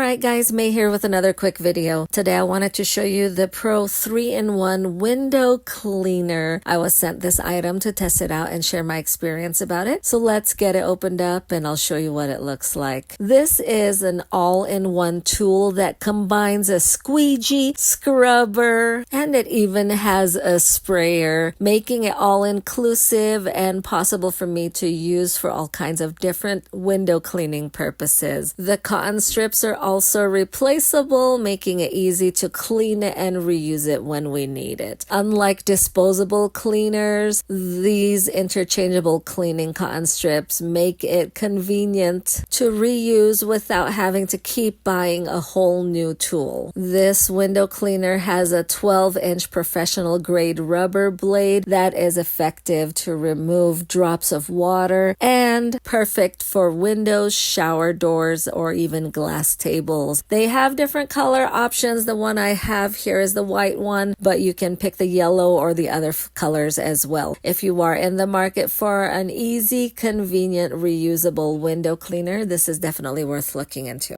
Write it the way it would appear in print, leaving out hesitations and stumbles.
Alright guys, May here with another quick video. Today I wanted to show you the Pro 3-in-1 window cleaner. I was sent this item to test it out and share my experience about it. So let's get it opened up and I'll show you what it looks like. This is an all-in-one tool that combines a squeegee, scrubber, and it even has a sprayer, making it all-inclusive and possible for me to use for all kinds of different window cleaning purposes. The cotton strips are also replaceable, making it easy to clean it and reuse it when we need it. Unlike disposable cleaners, these interchangeable cleaning cotton strips make it convenient to reuse without having to keep buying a whole new tool. This window cleaner has a 12-inch professional grade rubber blade that is effective to remove drops of water and perfect for windows, shower doors, or even glass tables. They have different color options. The one I have here is the white one, but you can pick the yellow or the other colors as well. If you are in the market for an easy, convenient, reusable window cleaner, this is definitely worth looking into.